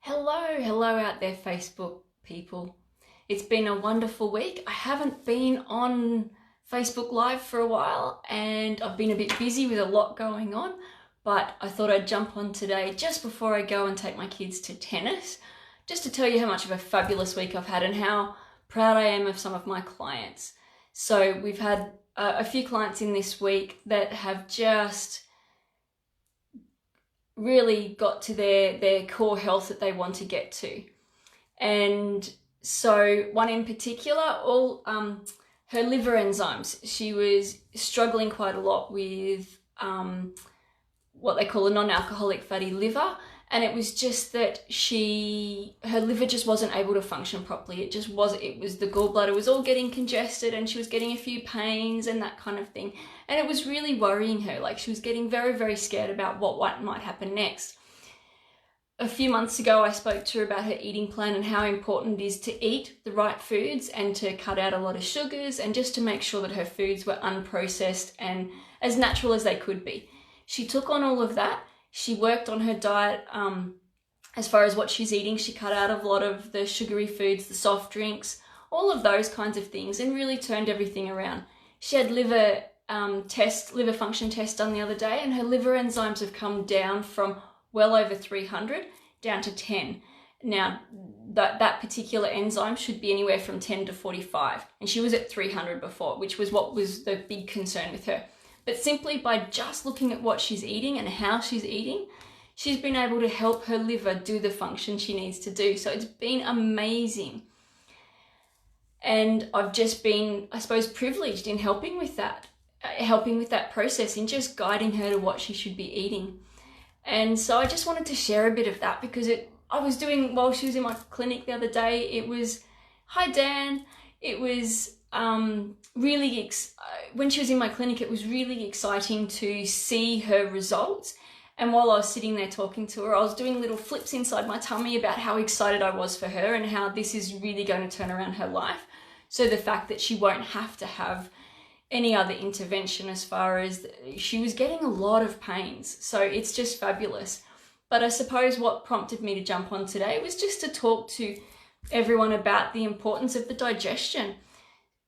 Hello out there, Facebook people. It's been a wonderful week. I haven't been on Facebook Live for a while and I've been a bit busy with a lot going on, but I thought I'd jump on today just before I go and take my kids to tennis, just to tell you how much of a fabulous week I've had and how proud I am of some of my clients. So we've had a few clients in this week that have just really got to their core health that they want to get to. And so one in particular, her liver enzymes, she was struggling quite a lot with what they call a non-alcoholic fatty liver. And it was just that her liver just wasn't able to function properly. It was the gallbladder was all getting congested and she was getting a few pains and that kind of thing. And it was really worrying her. Like, she was getting very, very scared about what might happen next. A few months ago, I spoke to her about her eating plan and how important it is to eat the right foods and to cut out a lot of sugars and just to make sure that her foods were unprocessed and as natural as they could be. She took on all of that. She worked on her diet as far as what she's eating. She cut out a lot of the sugary foods, the soft drinks, all of those kinds of things, and really turned everything around. She had liver function test done the other day, and her liver enzymes have come down from well over 300 down to 10. Now, that particular enzyme should be anywhere from 10 to 45, and she was at 300 before, which was what was the big concern with her. But simply by just looking at what she's eating and how she's eating, she's been able to help her liver do the function she needs to do. So it's been amazing. And I've just been, I suppose, privileged in helping with that process, in just guiding her to what she should be eating. And so I just wanted to share a bit of that because I was doing, while she was in my clinic the other day, it was, hi Dan, it was when she was in my clinic, it was really exciting to see her results. And while I was sitting there talking to her, I was doing little flips inside my tummy about how excited I was for her and how this is really going to turn around her life. So the fact that she won't have to have any other intervention, as far as she was getting a lot of pains. So it's just fabulous. But I suppose what prompted me to jump on today was just to talk to everyone about the importance of the digestion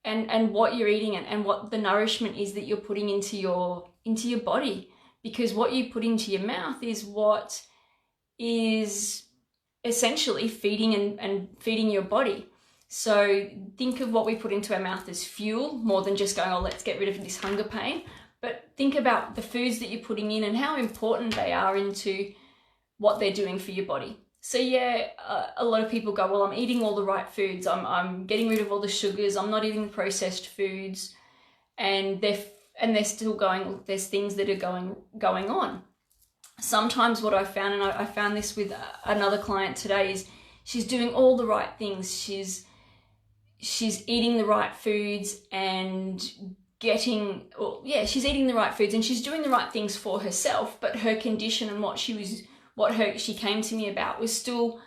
and what you're eating and what the nourishment is that you're putting into your body. Because what you put into your mouth is what is essentially feeding and feeding your body. So think of what we put into our mouth as fuel, more than just going, oh, let's get rid of this hunger pain. But think about the foods that you're putting in and how important they are into what they're doing for your body. So yeah, a lot of people go, well, I'm eating all the right foods. I'm getting rid of all the sugars. I'm not eating the processed foods. And they're still going, there's things that are going on. Sometimes what I found, and I found this with another client today, is she's doing all the right things. She's eating the right foods and she's eating the right foods and she's doing the right things for herself, but her condition and what she came to me about was still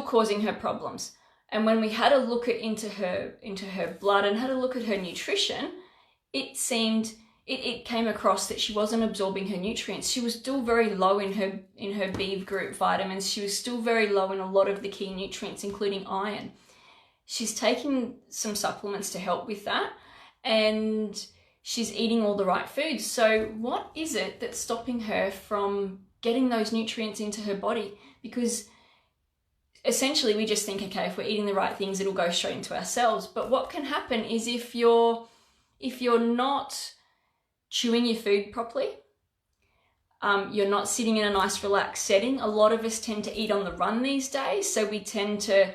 causing her problems. And when we had a look into her blood and had a look at her nutrition, it came across that she wasn't absorbing her nutrients. She was still very low in her B group vitamins. She was still very low in a lot of the key nutrients, including iron. She's taking some supplements to help with that, and she's eating all the right foods. So what is it that's stopping her from getting those nutrients into her body? Because essentially we just think, okay, if we're eating the right things, it'll go straight into our cells. But what can happen is if you're not chewing your food properly, you're not sitting in a nice relaxed setting. A lot of us tend to eat on the run these days, so we tend to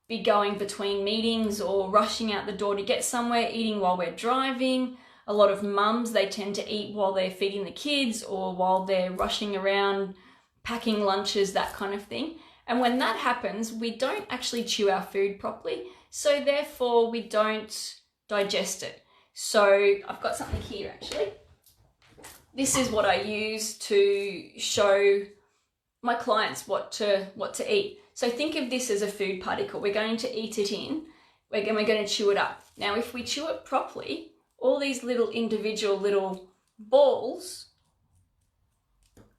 be going between meetings or rushing out the door to get somewhere, eating while we're driving. A lot of mums, they tend to eat while they're feeding the kids or while they're rushing around, packing lunches, that kind of thing. And when that happens, we don't actually chew our food properly, so therefore we don't digest it. So I've got something here actually. This is what I use to show my clients what to eat. So think of this as a food particle. We're going to eat it in. We're going to chew it up. Now, if we chew it properly, all these little individual little balls,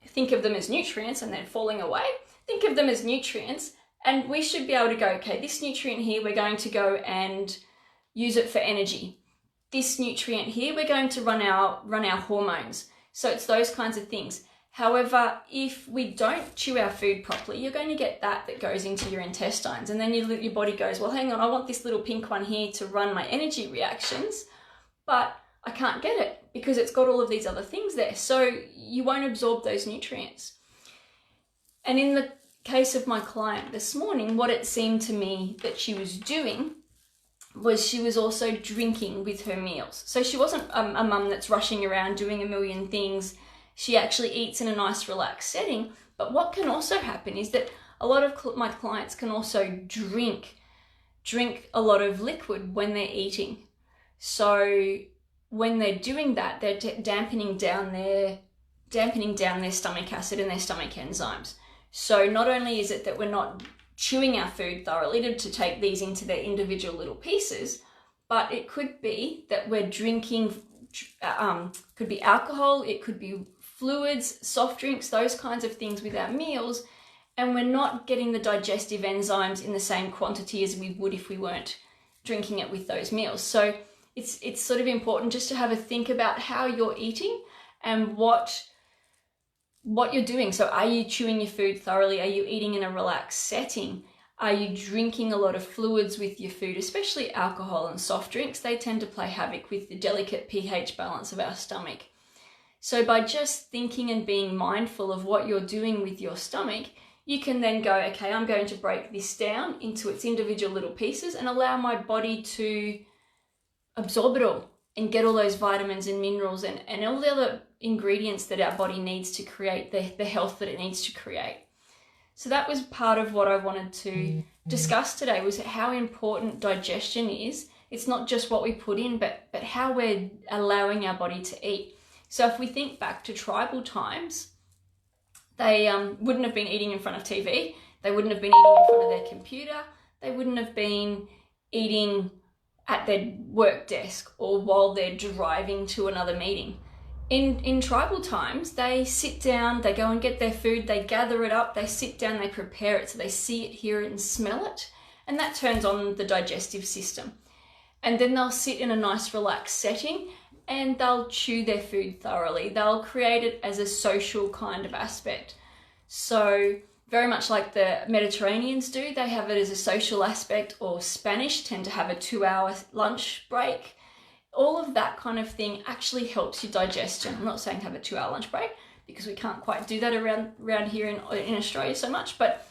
think of them as nutrients and then falling away. think of them as nutrients, and we should be able to go, okay, this nutrient here, we're going to go and use it for energy. This nutrient here, we're going to run our hormones. So it's those kinds of things. However, if we don't chew our food properly, you're going to get that goes into your intestines. And then your body goes, well, hang on, I want this little pink one here to run my energy reactions, but I can't get it because it's got all of these other things there. So you won't absorb those nutrients. And in the case of my client this morning, what it seemed to me that she was doing was she was also drinking with her meals. So she wasn't a mum that's rushing around doing a million things. She actually eats in a nice relaxed setting. But what can also happen is that a lot of my clients can also drink a lot of liquid when they're eating. So when they're doing that, they're dampening down their stomach acid and their stomach enzymes. So not only is it that we're not chewing our food thoroughly to take these into their individual little pieces, but it could be that we're drinking, could be alcohol, it could be fluids, soft drinks, those kinds of things with our meals, and we're not getting the digestive enzymes in the same quantity as we would if we weren't drinking it with those meals. So it's sort of important just to have a think about how you're eating and what you're doing. So are you chewing your food thoroughly? Are you eating in a relaxed setting? Are you drinking a lot of fluids with your food, especially alcohol and soft drinks? They tend to play havoc with the delicate pH balance of our stomach. So by just thinking and being mindful of what you're doing with your stomach, you can then go, okay, I'm going to break this down into its individual little pieces and allow my body to absorb it all and get all those vitamins and minerals and all the other ingredients that our body needs to create the health that it needs to create. So that was part of what I wanted to discuss today, was how important digestion is. It's not just what we put in, but how we're allowing our body to eat. So if we think back to tribal times, they wouldn't have been eating in front of TV. They wouldn't have been eating in front of their computer. They wouldn't have been eating at their work desk or while they're driving to another meeting. In tribal times, they sit down, they go and get their food, they gather it up, they sit down, they prepare it so they see it, hear it and smell it, and that turns on the digestive system. And then they'll sit in a nice relaxed setting and they'll chew their food thoroughly. They'll create it as a social kind of aspect. So very much like the Mediterraneans do, they have it as a social aspect, or Spanish tend to have a 2-hour lunch break. All of that kind of thing actually helps your digestion. I'm not saying have a 2-hour lunch break because we can't quite do that around here in Australia so much, but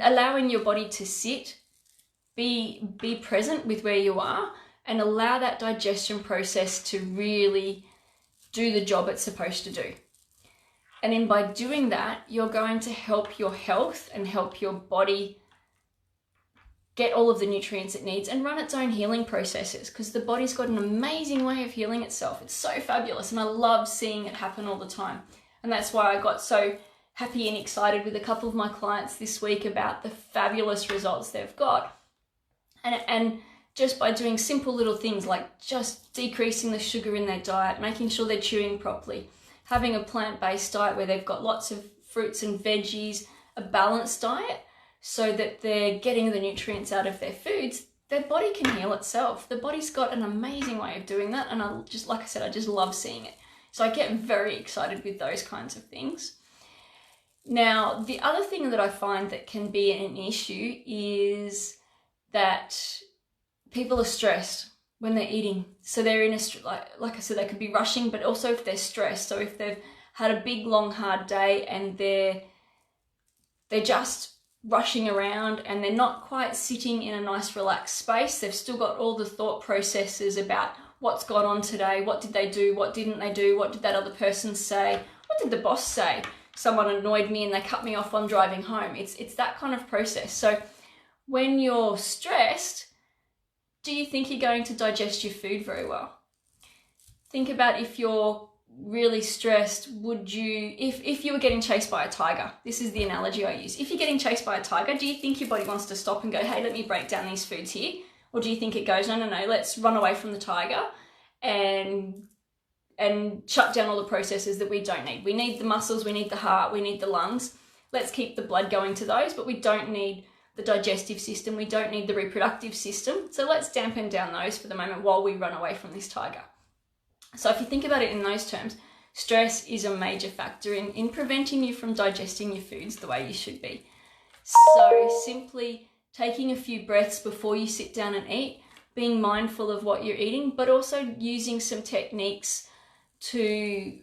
allowing your body to sit, be present with where you are, and allow that digestion process to really do the job it's supposed to do. And by doing that, you're going to help your health and help your body get all of the nutrients it needs and run its own healing processes, because the body's got an amazing way of healing itself. It's so fabulous, and I love seeing it happen all the time. And that's why I got so happy and excited with a couple of my clients this week about the fabulous results they've got. And just by doing simple little things like just decreasing the sugar in their diet, making sure they're chewing properly, having a plant-based diet where they've got lots of fruits and veggies, a balanced diet, so that they're getting the nutrients out of their foods, their body can heal itself. The body's got an amazing way of doing that, and like I said, I just love seeing it. So I get very excited with those kinds of things. Now, the other thing that I find that can be an issue is that people are stressed when they're eating. So they're in like I said, they could be rushing, but also if they're stressed. So if they've had a big, long, hard day and they're just rushing around and they're not quite sitting in a nice, relaxed space, they've still got all the thought processes about what's gone on today, what did they do, what didn't they do, what did that other person say, what did the boss say, someone annoyed me and they cut me off on driving home. It's that kind of process. So when you're stressed, do you think you're going to digest your food very well? Think about if you're really stressed, would you, if you were getting chased by a tiger, this is the analogy I use. If you're getting chased by a tiger, do you think your body wants to stop and go, hey, let me break down these foods here? Or do you think it goes, no, let's run away from the tiger and shut down all the processes that we don't need. We need the muscles, we need the heart, we need the lungs. let's keep the blood going to those, but we don't need the digestive system, we don't need the reproductive system. So let's dampen down those for the moment while we run away from this tiger. So if you think about it in those terms, stress is a major factor in preventing you from digesting your foods the way you should be. So simply taking a few breaths before you sit down and eat, being mindful of what you're eating, but also using some techniques to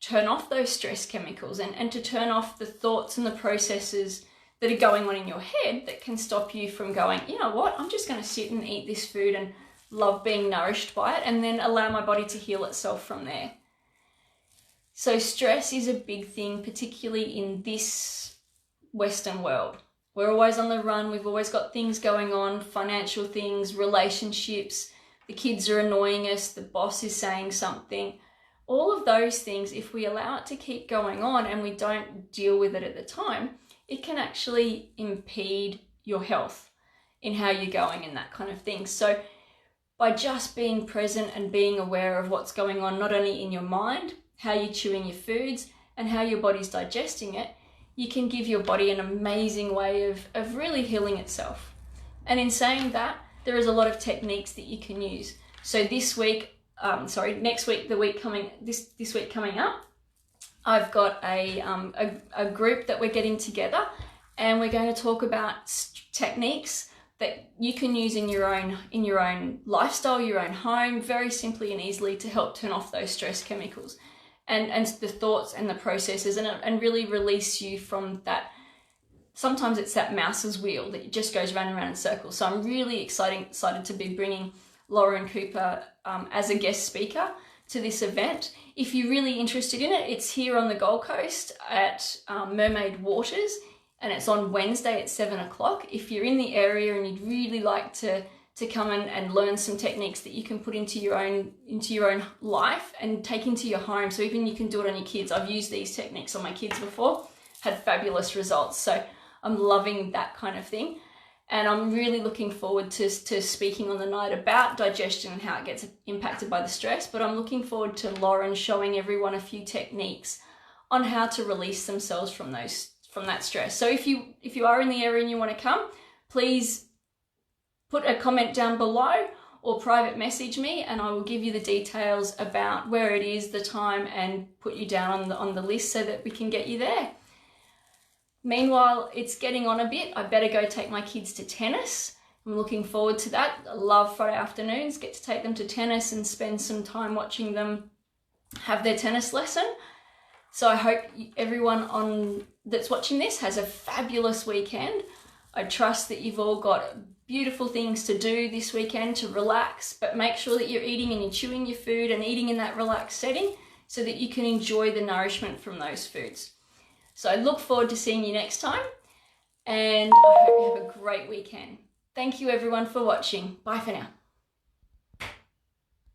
turn off those stress chemicals and to turn off the thoughts and the processes that are going on in your head that can stop you from going, you know what, I'm just going to sit and eat this food and love being nourished by it, and then allow my body to heal itself from there. So stress is a big thing, particularly in this Western world. We're always on the run. We've always got things going on, financial things, relationships. The kids are annoying us. The boss is saying something. All of those things, if we allow it to keep going on and we don't deal with it at the time, it can actually impede your health in how you're going and that kind of thing. So by just being present and being aware of what's going on, not only in your mind, how you're chewing your foods and how your body's digesting it, you can give your body an amazing way of really healing itself. And in saying that, there is a lot of techniques that you can use. So next week, this week coming up, I've got a group that we're getting together, and we're going to talk about techniques that you can use in your own lifestyle, your own home, very simply and easily to help turn off those stress chemicals and the thoughts and the processes and really release you from that. Sometimes it's that mouse's wheel that just goes round and round in circles. So I'm really excited to be bringing Lauren Cooper as a guest speaker to this event. If you're really interested in it, it's here on the Gold Coast at Mermaid Waters, and it's on Wednesday at 7 o'clock. If you're in the area and you'd really like to come and learn some techniques that you can put into your own life and take into your home, so even you can do it on your kids. I've used these techniques on my kids before, had fabulous results. So I'm loving that kind of thing. And I'm really looking forward to speaking on the night about digestion and how it gets impacted by the stress. But I'm looking forward to Lauren showing everyone a few techniques on how to release themselves from that stress. So if you are in the area and you want to come, please put a comment down below or private message me, and I will give you the details about where it is, the time, and put you down on the list so that we can get you there. Meanwhile, it's getting on a bit. I better go take my kids to tennis. I'm looking forward to that. I love Friday afternoons, get to take them to tennis and spend some time watching them have their tennis lesson. So I hope everyone that's watching this has a fabulous weekend. I trust that you've all got beautiful things to do this weekend to relax, but make sure that you're eating and you're chewing your food and eating in that relaxed setting so that you can enjoy the nourishment from those foods. So I look forward to seeing you next time, and I hope you have a great weekend. Thank you everyone for watching. Bye for now.